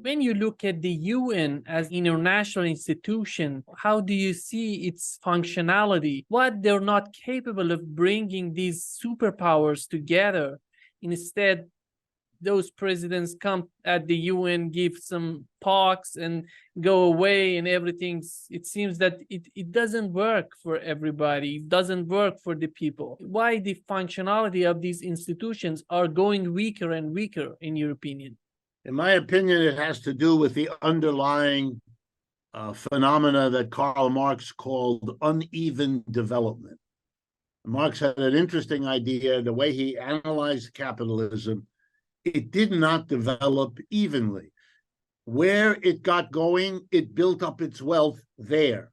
when you look at the UN as international institution, how do you see its functionality? What they're not capable of bringing these superpowers together. Instead, those presidents come at the UN, give some talks and go away, and it seems that it doesn't work for everybody. It doesn't work for the people. Why the functionality of these institutions are going weaker and weaker, in your opinion? In my opinion, it has to do with the underlying phenomena that Karl Marx called uneven development. Marx had an interesting idea. The way he analyzed capitalism, it did not develop evenly. Where it got going, it built up its wealth there,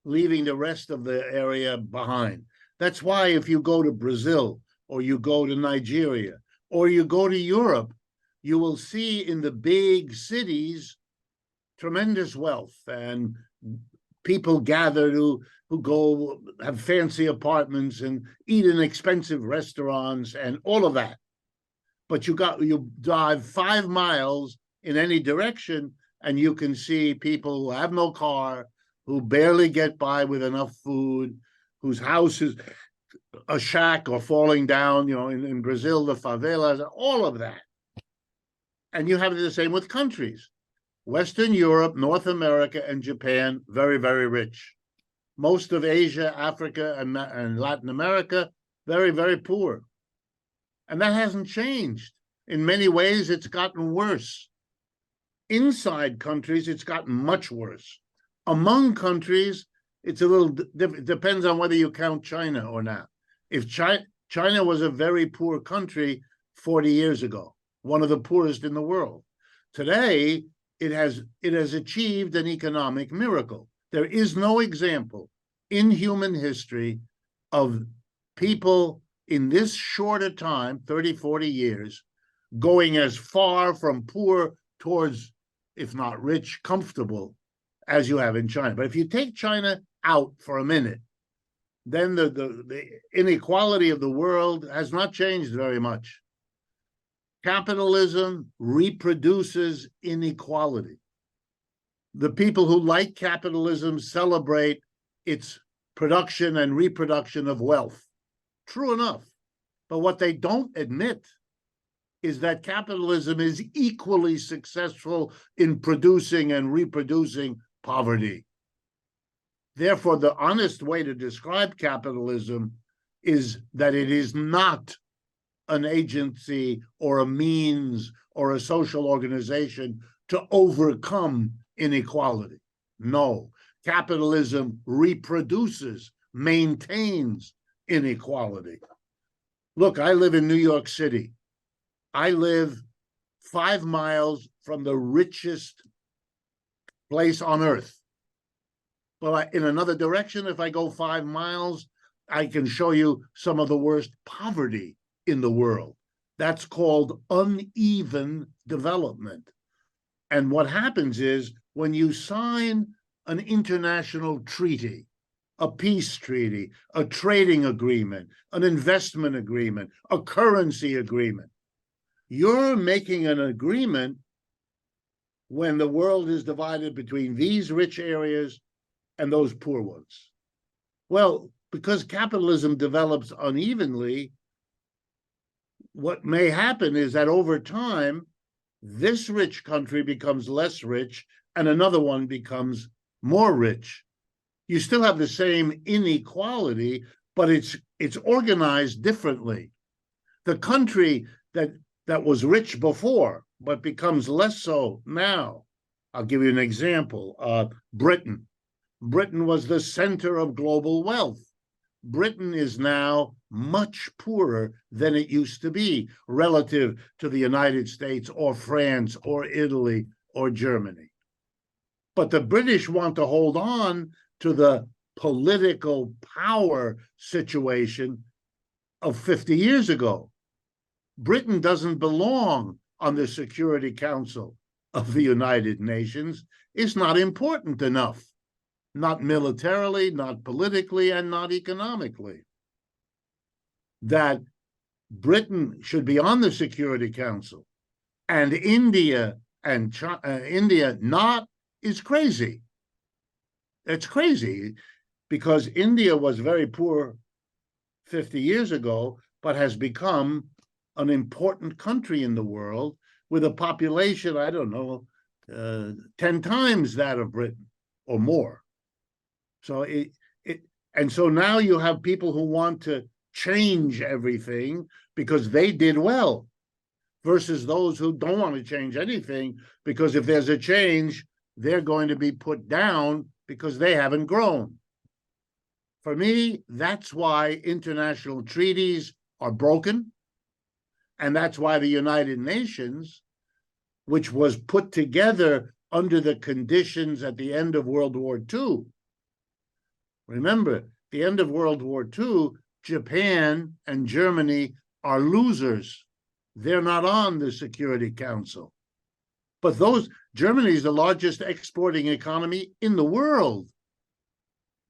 leaving the rest of the area behind. That's why if you go to Brazil, or you go to Nigeria, or you go to Europe, you will see in the big cities tremendous wealth, and people gather who go have fancy apartments and eat in expensive restaurants and all of that. But you drive 5 miles in any direction, and you can see people who have no car, who barely get by with enough food, whose house is a shack or falling down, in Brazil, the favelas, all of that. And you have the same with countries. Western Europe, North America, and Japan, very, very rich. Most of Asia, Africa, and Latin America, very, very poor. And that hasn't changed. In many ways, it's gotten worse. Inside countries, it's gotten much worse. Among countries, it's a little, it depends on whether you count China or not. If China was a very poor country 40 years ago, one of the poorest in the world. Today, it has achieved an economic miracle. There is no example in human history of people in this shorter time, 30, 40 years, going as far from poor towards, if not rich, comfortable, as you have in China. But if you take China out for a minute, then the inequality of the world has not changed very much. Capitalism reproduces inequality. The people who like capitalism celebrate its production and reproduction of wealth. True enough. But what they don't admit is that capitalism is equally successful in producing and reproducing poverty. Therefore, the honest way to describe capitalism is that it is not an agency or a means or a social organization to overcome inequality. No, capitalism reproduces, maintains inequality. Look, I live in New York City. I live 5 miles from the richest place on earth. But in another direction, if I go 5 miles, I can show you some of the worst poverty in the world. That's called uneven development. And what happens is when you sign an international treaty, a peace treaty, a trading agreement, an investment agreement, a currency agreement, you're making an agreement when the world is divided between these rich areas and those poor ones. Well, because capitalism develops unevenly, what may happen is that over time, this rich country becomes less rich and another one becomes more rich. You still have the same inequality, but it's organized differently. The country that was rich before, but becomes less so now. I'll give you an example. Britain. Britain was the center of global wealth. Britain is now much poorer than it used to be relative to the United States or France or Italy or Germany. But the British want to hold on to the political power situation of 50 years ago. Britain doesn't belong on the Security Council of the United Nations. It's not important enough. Not militarily, not politically, and not economically. That Britain should be on the Security Council, and India and India not is crazy. It's crazy because India was very poor 50 years ago, but has become an important country in the world with a population, I don't know, 10 times that of Britain or more. So and so now you have people who want to change everything because they did well, versus those who don't want to change anything because if there's a change, they're going to be put down because they haven't grown. For me, that's why international treaties are broken. And that's why the United Nations, which was put together under the conditions at the end of World War II. Remember, the end of World War II, Japan and Germany are losers. They're not on the Security Council. But Germany is the largest exporting economy in the world,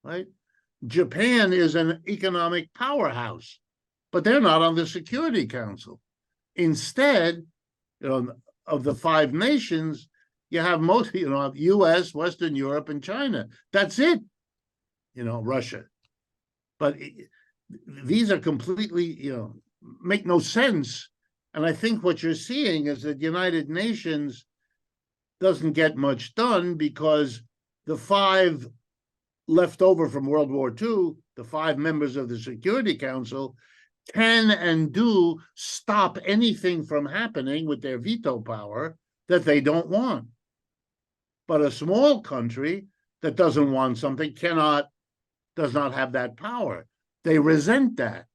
right? Japan is an economic powerhouse, but they're not on the Security Council. Instead, of the 5 nations, you have U.S., Western Europe, and China. That's it. Russia. But these are completely, make no sense. And I think what you're seeing is that the United Nations doesn't get much done because the 5 left over from World War II, the 5 members of the Security Council, can and do stop anything from happening with their veto power that they don't want. But a small country that doesn't want something does not have that power. They resent that.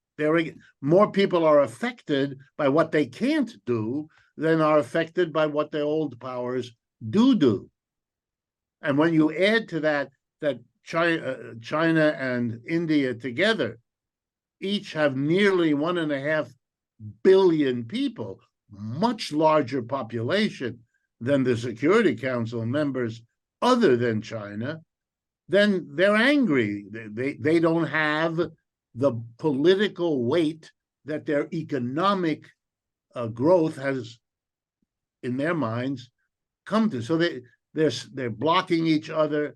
More people are affected by what they can't do than are affected by what their old powers do. And when you add to that China and India together each have nearly 1.5 billion people, much larger population than the Security Council members other than China, then they're angry. They don't have the political weight that their economic growth has, in their minds, come to. So they're blocking each other.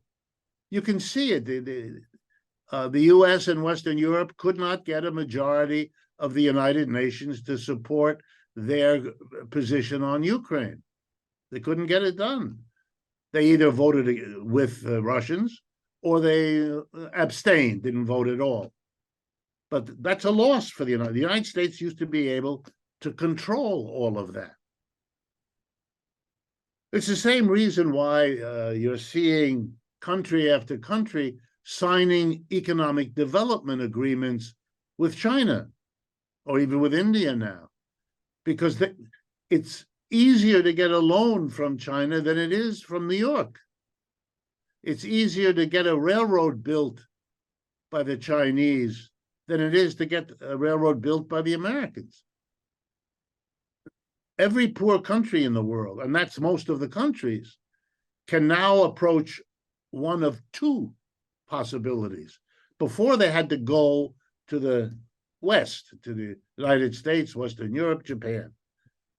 You can see it. The U.S. and Western Europe could not get a majority of the United Nations to support their position on Ukraine. They couldn't get it done. They either voted with the Russians or they abstained, didn't vote at all. But that's a loss for the United States used to be able to control all of that. It's the same reason why you're seeing country after country signing economic development agreements with China or even with India now, because it's easier to get a loan from China than it is from New York. It's easier to get a railroad built by the Chinese than it is to get a railroad built by the Americans. Every poor country in the world, and that's most of the countries, can now approach one of 2 possibilities. Before they had to go to the West, to the United States, Western Europe, Japan.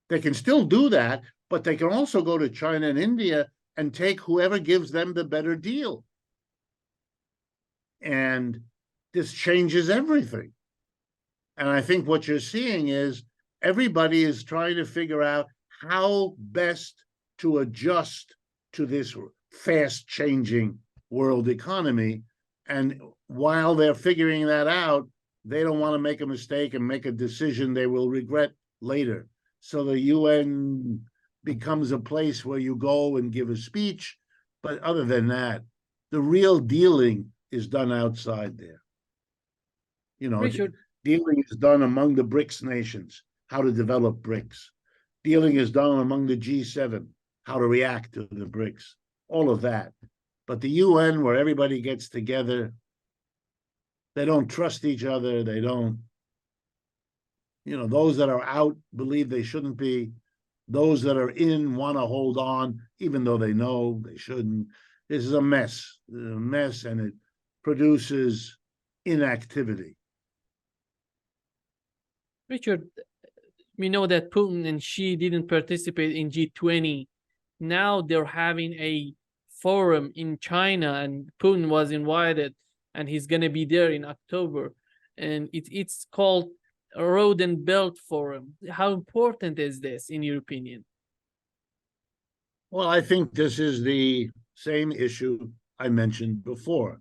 They can still do that, but they can also go to China and India and take whoever gives them the better deal. And this changes everything. And I think what you're seeing is everybody is trying to figure out how best to adjust to this fast-changing world economy. And while they're figuring that out, they don't want to make a mistake and make a decision they will regret later. So the UN becomes a place where you go and give a speech. But other than that, the real dealing is done outside there. Richard, dealing is done among the BRICS nations, how to develop BRICS. Dealing is done among the G7, how to react to the BRICS, all of that. But the UN, where everybody gets together, they don't trust each other. They don't, those that are out believe they shouldn't be. Those that are in want to hold on, even though they know they shouldn't. This is a mess, and it produces inactivity. Richard, we know that Putin and Xi didn't participate in G20 Now they're having a forum in China, and Putin was invited, and he's going to be there in October. And it's called a Road and Belt Forum. How important is this, in your opinion? Well, I think this is the same issue I mentioned before.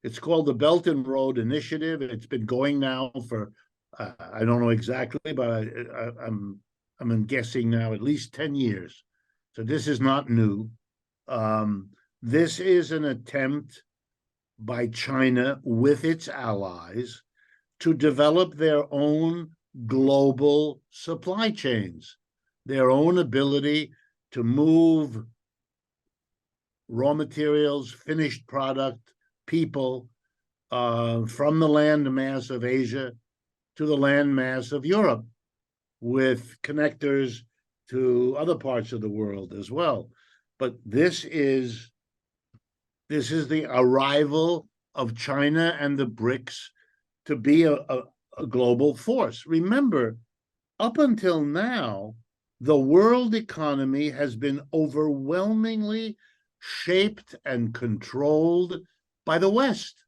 It's called the Belt and Road Initiative. It's been going now for, I don't know exactly, but I'm guessing now at least 10 years. So this is not new. This is an attempt by China with its allies to develop their own global supply chains, their own ability to move raw materials, finished product, people from the land mass of Asia to the land mass of Europe, with connectors to other parts of the world as well. But this is the arrival of China and the BRICS to be a global force. Remember, up until now, the world economy has been overwhelmingly shaped and controlled by the West,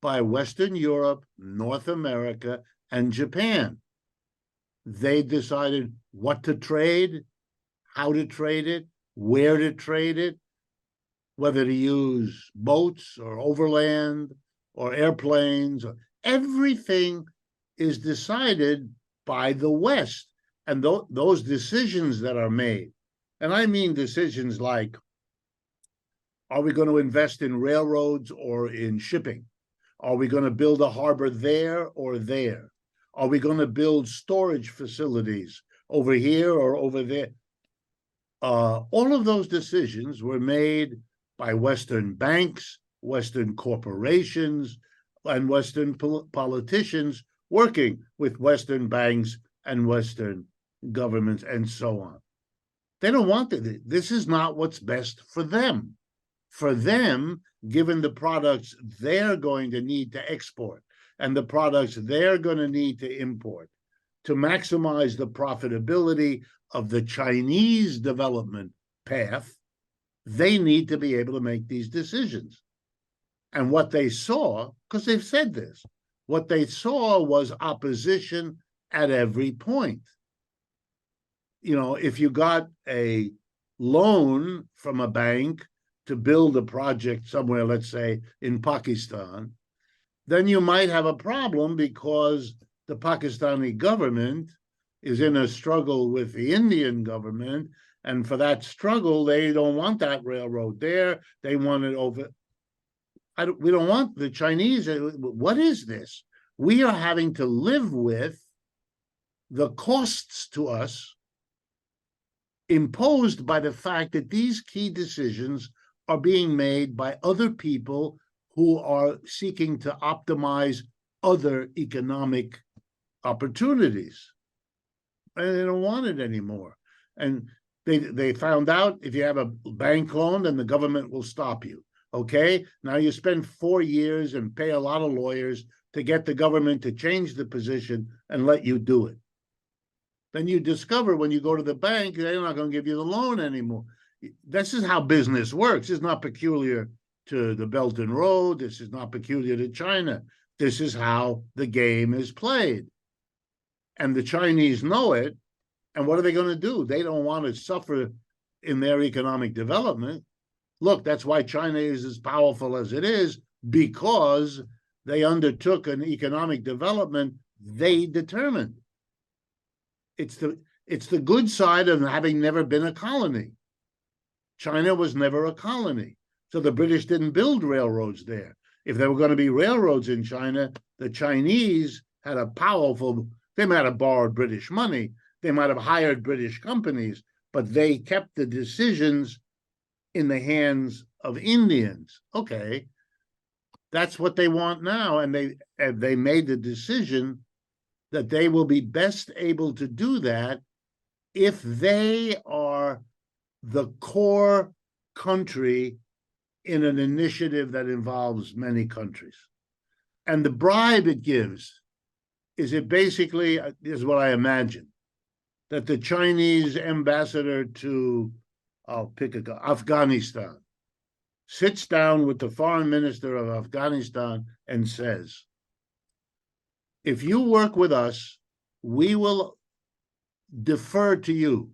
by Western Europe, North America, and Japan. They decided what to trade, how to trade it, where to trade it, whether to use boats or overland or airplanes. Everything is decided by the West. And those decisions that are made, and I mean decisions like, are we going to invest in railroads or in shipping? Are we going to build a harbor there or there? Are we going to build storage facilities over here or over there? All of those decisions were made by Western banks, Western corporations, and Western politicians working with Western banks and Western governments and so on. They don't want it. This is not what's best for them. For them, given the products they're going to need to export and the products they're going to need to import to maximize the profitability of the Chinese development path, they need to be able to make these decisions. And what they saw, because they've said this, what they saw was opposition at every point. You know, if you got a loan from a bank to build a project somewhere, let's say in Pakistan, then you might have a problem because the Pakistani government is in a struggle with the Indian government. And for that struggle, they don't want that railroad there. They want it over. We don't want the Chinese. What is this? We are having to live with the costs to us imposed by the fact that these key decisions are being made by other people who are seeking to optimize other economic opportunities. And they don't want it anymore. And they found out if you have a bank loan, then the government will stop you. Okay, now you spend 4 years and pay a lot of lawyers to get the government to change the position and let you do it. Then you discover when you go to the bank, they're not going to give you the loan anymore. This is how business works. It's not peculiar to the Belt and Road. This is not peculiar to China. This is how the game is played. And the Chinese know it. And what are they going to do? They don't want to suffer in their economic development. Look, that's why China is as powerful as it is, because they undertook an economic development they determined. It's the good side of having never been a colony. China was never a colony. So the British didn't build railroads there. If there were going to be railroads in China, the Chinese had a powerful, they might have borrowed British money, they might have hired British companies, but they kept the decisions in the hands of Indians. Okay, that's what they want now. And they made the decision that they will be best able to do that if they are the core country in an initiative that involves many countries. And the bribe it gives is it basically, is what I imagine, that the Chinese ambassador to I'll pick Afghanistan, sits down with the foreign minister of Afghanistan and says, if you work with us, we will defer to you.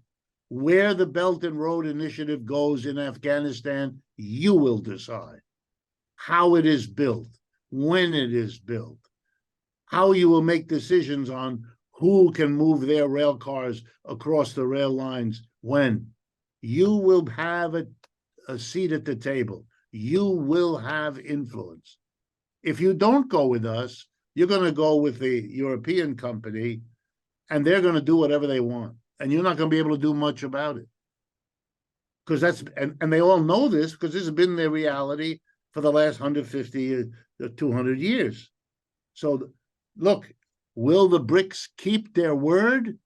Where the Belt and Road Initiative goes in Afghanistan, you will decide how it is built, when it is built, how you will make decisions on who can move their rail cars across the rail lines when. You will have a seat at the table. You will have influence. If you don't go with us, you're going to go with the European company, and they're going to do whatever they want. And you're not going to be able to do much about it. Because and they all know this because this has been their reality for the last 150 or 200 years. So look, will the BRICS keep their word?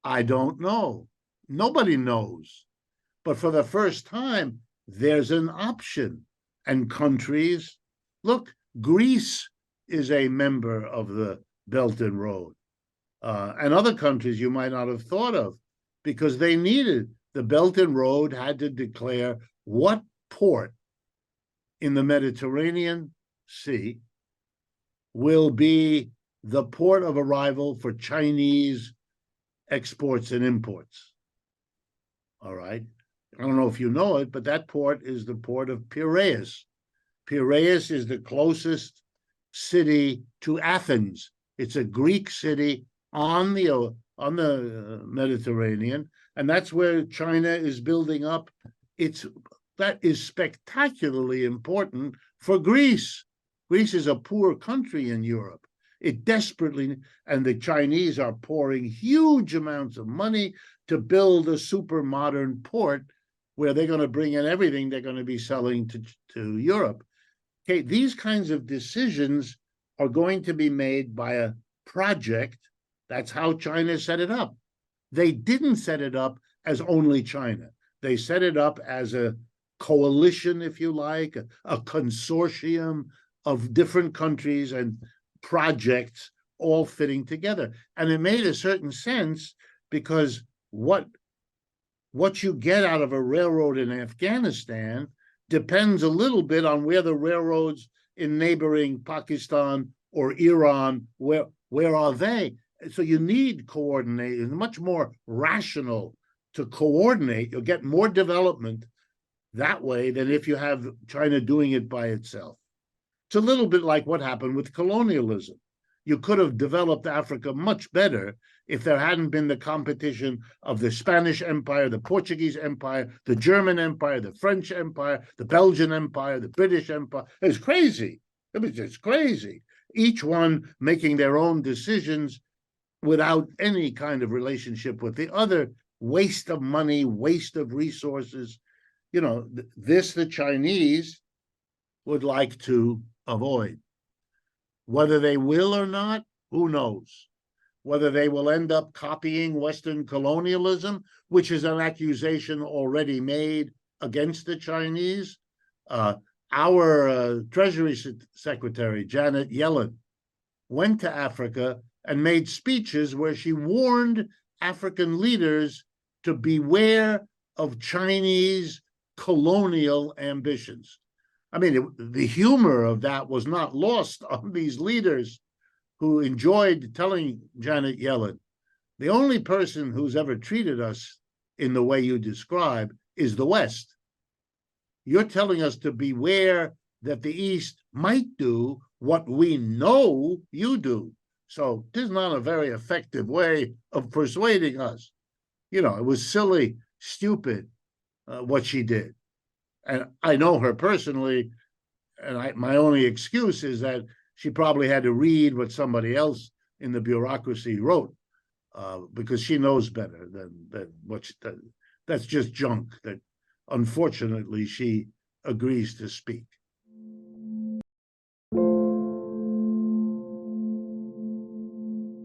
I don't know. Nobody knows. But for the first time, there's an option. And countries, look, Greece is a member of the Belt and Road. And other countries you might not have thought of because they needed. The Belt and Road had to declare what port in the Mediterranean Sea will be the port of arrival for Chinese exports and imports. All right. I don't know if you know it, but that port is the port of Piraeus. Piraeus is the closest city to Athens. It's a Greek city on the Mediterranean, and that's where China is building up. That is spectacularly important for Greece. Greece is a poor country in Europe. It desperately, and the Chinese are pouring huge amounts of money to build a super modern port where they're going to bring in everything they're going to be selling to Europe. Okay, these kinds of decisions are going to be made by a project. That's how China set it up. They didn't set it up as only China. They set it up as a coalition, if you like, a consortium of different countries and projects all fitting together. And it made a certain sense because what you get out of a railroad in Afghanistan depends a little bit on where the railroads in neighboring Pakistan or Iran, where are they? So you need coordination, much more rational to coordinate. You'll get more development that way than if you have China doing it by itself. It's a little bit like what happened with colonialism. You could have developed Africa much better if there hadn't been the competition of the Spanish Empire, the Portuguese Empire, the German Empire, the French Empire, the Belgian Empire, the British Empire. It's crazy. It's crazy. Each one making their own decisions without any kind of relationship with the other. Waste of money, waste of resources. You know, this the Chinese would like to avoid. Whether they will or not, who knows? Whether they will end up copying Western colonialism, which is an accusation already made against the Chinese. Our Treasury Secretary, Janet Yellen, went to Africa and made speeches where she warned African leaders to beware of Chinese colonial ambitions. I mean, the humor of that was not lost on these leaders who enjoyed telling Janet Yellen, the only person who's ever treated us in the way you describe is the West. You're telling us to beware that the East might do what we know you do. So this is not a very effective way of persuading us. You know, it was silly, stupid, what she did. And I know her personally, and my only excuse is that she probably had to read what somebody else in the bureaucracy wrote, because she knows better than what that's just junk that unfortunately she agrees to speak.